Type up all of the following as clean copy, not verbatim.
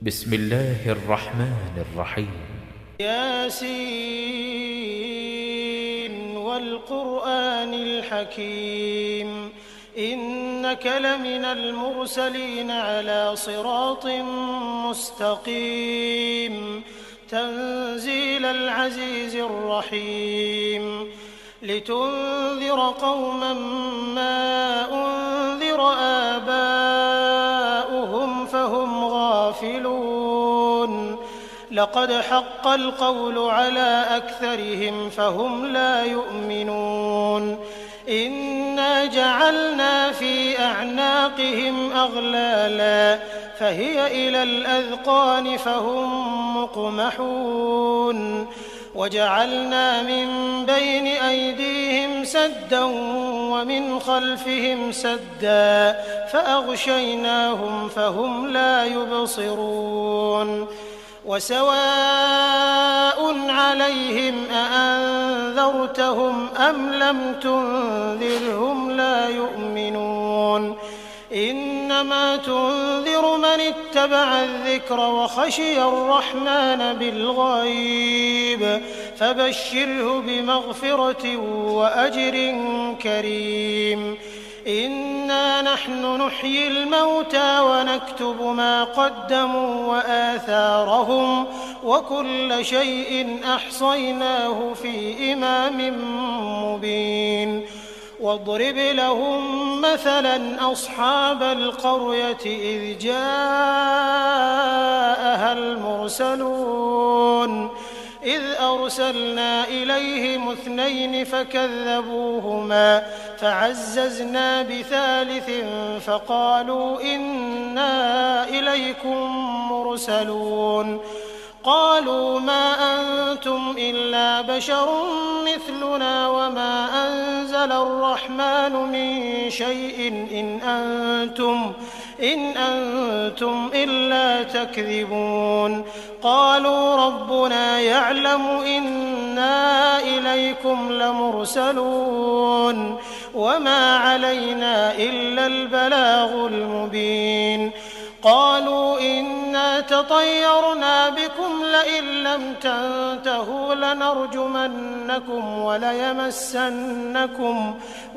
بسم الله الرحمن الرحيم. ياسين والقرآن الحكيم إنك لمن المرسلين على صراط مستقيم تنزيل العزيز الرحيم لتنذر قوما ما أنذر آباؤهم فهم غافلون لقد حق القول على أكثرهم فهم لا يؤمنون إنا جعلنا في أعناقهم أغلالا فهي إلى الأذقان فهم مقمحون وجعلنا من بين أيديهم سدا ومن خلفهم سدا فأغشيناهم فهم لا يبصرون وسواء عليهم أأنذرتهم أم لم تنذرهم لا يؤمنون إنما تنذر من اتبع الذكر وخشي الرحمن بالغيب فبشره بمغفرة وأجر كريم إنا نحن نحيي الموتى ونكتب ما قدموا وآثارهم وكل شيء أحصيناه في إمام مبين واضرب لهم مثلا أصحاب القرية إذ جاءها المرسلون إذ أرسلنا إليهم 2 فكذبوهما فعززنا بثالث فقالوا إنا إليكم مرسلون قالوا ما أنتم إلا بشر مثلنا وما أنزل الرحمن من شيء إن أنتم إلا تكذبون قالوا ربنا يعلم إنا إليكم لمرسلون وما علينا إلا البلاغ المبين قالوا إنا تطيرنا بكم لئن لم تنتهوا لنرجمنكم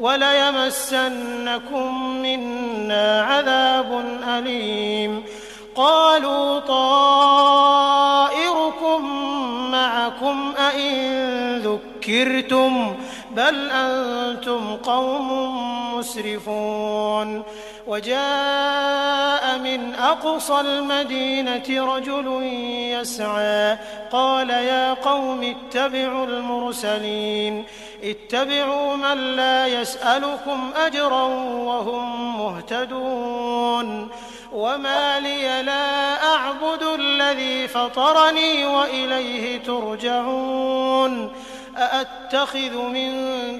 وليمسنكم منا عذاب أليم قالوا طائركم معكم أئن ذكرتم بل أنتم قوم مسرفون وجاء من أقصى المدينة رجل يسعى قال يا قوم اتبعوا المرسلين اتبعوا من لا يسألكم أجرا وهم مهتدون وما لي لا أعبد الذي فطرني وإليه ترجعون أأتخذ من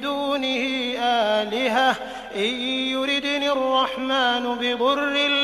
دونه آلهة إن يردني الرحمن بضر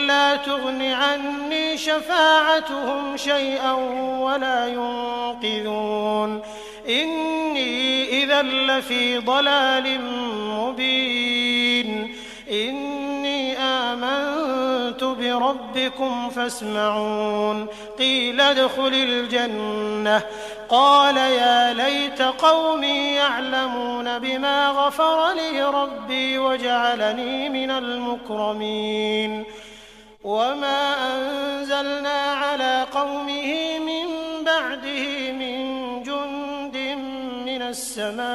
لا تغن عني شفاعتهم شيئا ولا ينقذون إني إذا لفي ضلال مبين إني آمنت بربكم فاسمعون قيل ادخل الجنة قال يا ليت قومي يعلمون بما غفر لي ربي وجعلني من المكرمين وما أنزلنا على قومه من بعده من جند من السماء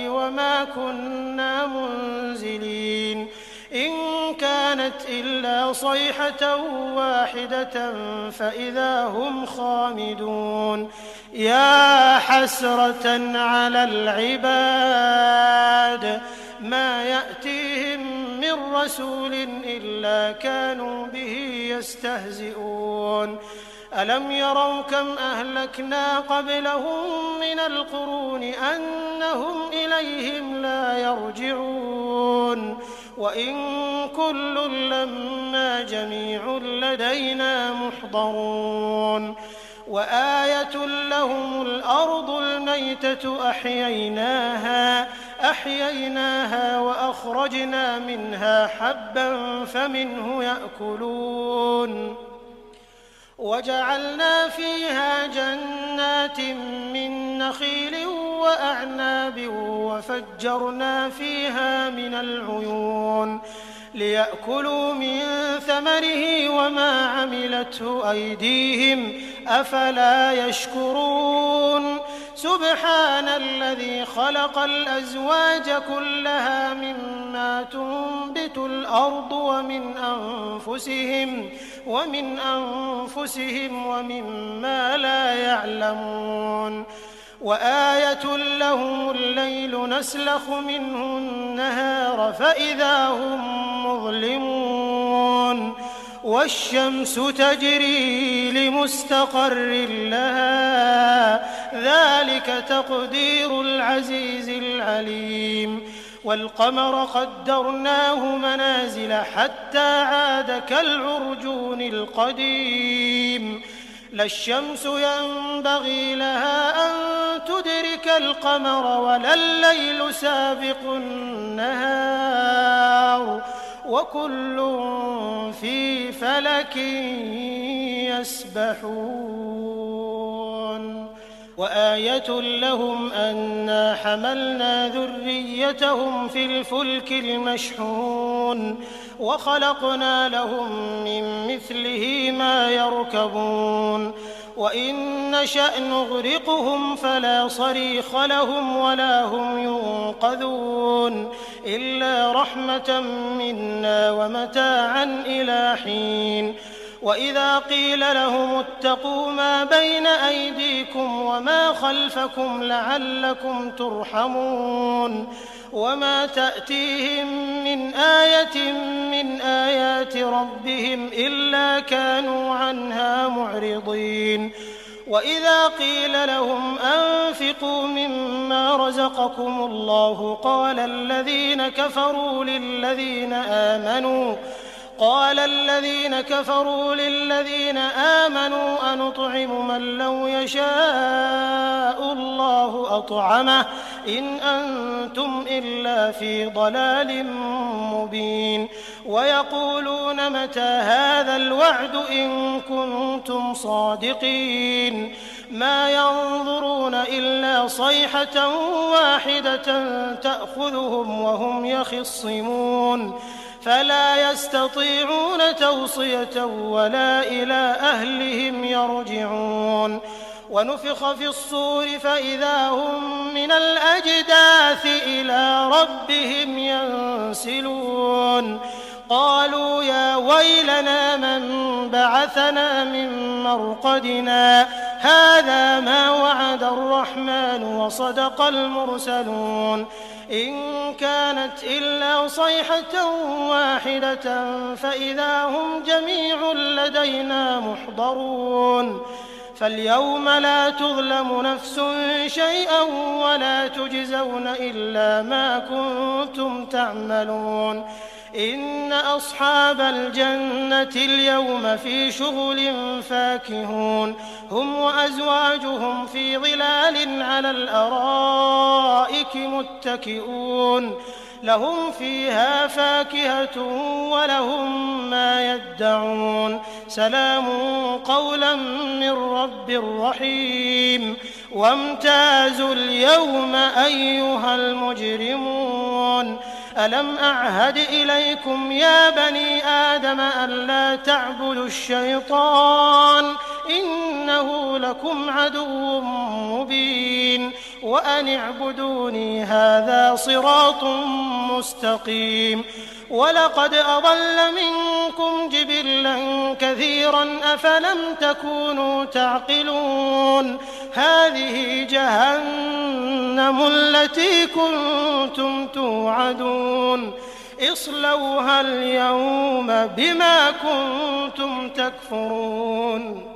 وما كنا منزلين إن كانت إلا صيحة واحدة فإذا هم خامدون يا حسرة على العباد ما يأتيهم من رسول إلا كانوا به يستهزئون ألم يروا كم أهلكنا قبلهم من القرون أنهم إليهم لا يرجعون وإن كل لما جميع لدينا محضرون وآية لهم الأرض الميتة أحييناها فأخرجنا منها حبا فمنه يأكلون وجعلنا فيها جنات من نخيل وأعناب وفجرنا فيها من العيون ليأكلوا من ثمره وما عملته أيديهم أفلا يشكرون سبحان الذي خلق الأزواج كلها مما تنبت الأرض ومن أنفسهم ومما لا يعلمون وآية لهم الليل نسلخ منه النهار فإذا هم مظلمون والشمس تجري لمستقر لها ذلك تقدير العزيز العليم والقمر قدرناه منازل حتى عاد كالعرجون القديم لا الشمس ينبغي لها أن تدرك القمر ولا الليل سابق النهار وكل في فلك يسبحون وآية لهم أنا حملنا ذريتهم في الفلك المشحون وخلقنا لهم من مثله ما يركبون وإن نشأ نغرقهم فلا صريخ لهم ولا هم ينقذون إلا رحمة منا ومتاعا إلى حين وإذا قيل لهم اتقوا ما بين أيديكم وما خلفكم لعلكم ترحمون وما تأتيهم من آية من آيات ربهم إلا كانوا عنها معرضين وإذا قيل لهم أنفقوا مما رزقكم الله قال الذين كفروا للذين آمنوا أنطعم من لو يشاء الله أطعمه إن أنتم إلا في ضلال مبين ويقولون متى هذا الوعد إن كنتم صادقين ما ينظرون إلا صيحة واحدة تأخذهم وهم يخصمون فلا يستطيعون توصية ولا إلى أهلهم يرجعون ونفخ في الصور فإذا هم من الأجداث إلى ربهم ينسلون قالوا يا ويلنا من بعثنا من مرقدنا هذا ما وعد الرحمن وصدق المرسلون إن كانت إلا صيحة واحدة فإذا هم جميع لدينا محضرون فاليوم لا تظلم نفس شيئا ولا تجزون إلا ما كنتم تعملون إن أصحاب الجنة اليوم في شغل فاكهون هم وأزواجهم في ظلال على الأرائك متكئون لهم فيها فاكهة ولهم ما يدعون سلام قولا من رب رحيم وامتازوا اليوم أيها المجرمون ألم أعهد إليكم يا بني آدم ألا تعبدوا الشيطان إنه لكم عدو مبين وأن اعبدوني هذا صراط مستقيم ولقد أضل منكم جبلا كثيرا أفلم تكونوا تعقلون هذه جهنم التي كنتم توعدون اصلوها اليوم بما كنتم تكفرون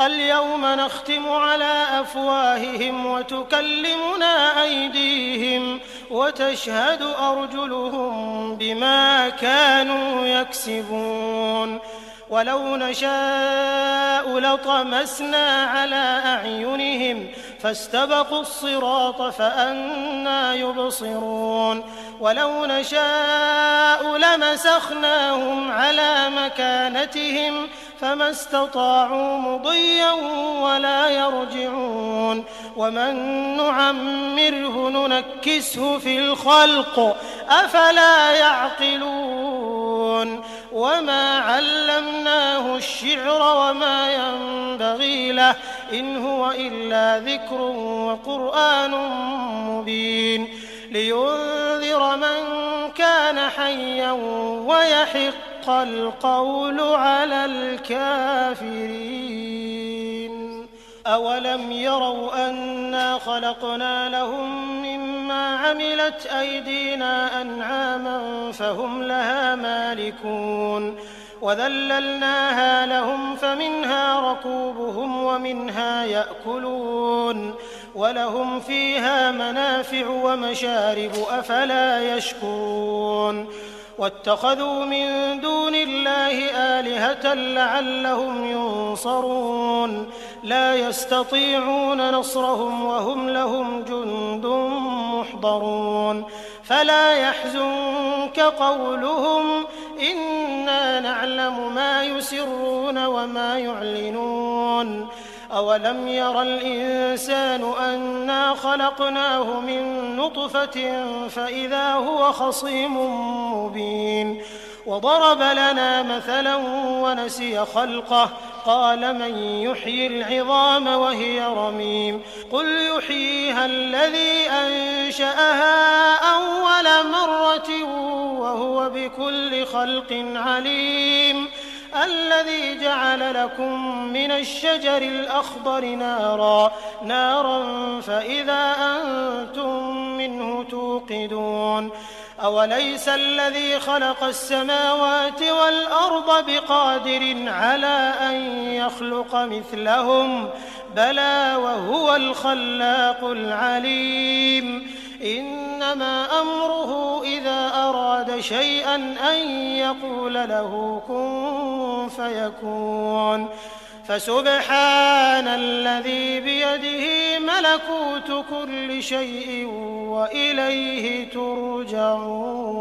اليوم نختم على أفواههم وتكلمنا أيديهم وتشهد أرجلهم بما كانوا يكسبون ولو نشاء لطمسنا على أعينهم فاستبقوا الصراط فأنى يبصرون ولو نشاء لمسخناهم على مكانتهم فما استطاعوا مضيا ولا يرجعون ومن نعمره ننكسه في الخلق أفلا يعقلون وما علمناه الشعر وما ينبغي له إن هو إلا ذكر وقرآن مبين لينذر من كان حيا ويحق القول على الكافرين أولم يروا أنا خلقنا لهم مما عملت أيدينا أنعاما فهم لها مالكون وذللناها لهم فمنها ركوبهم ومنها يأكلون ولهم فيها منافع ومشارب أفلا يشكرون واتخذوا من دون الله آلهة لعلهم ينصرون لا يستطيعون نصرهم وهم لهم جند محضرون فلا يحزنك قولهم إنا نعلم ما يسرون وما يعلنون أولم ير الإنسان أنا خلقناه من نطفة فإذا هو خصيم مبين وضرب لنا مثلا ونسي خلقه قال من يحيي العظام وهي رميم قل يحييها الذي أنشأها أول مرة وهو بكل خلق عليم الذي جعل لكم من الشجر الأخضر نارا فإذا أنتم منه توقدون أوليس الذي خلق السماوات والأرض بقادر على أن يخلق مثلهم بلى وهو الخلاق العليم إنما أمره إذا أراد شيئا أن يقول له كن فيكون فسبحان الذي بيده ملكوت كل شيء وإليه ترجعون.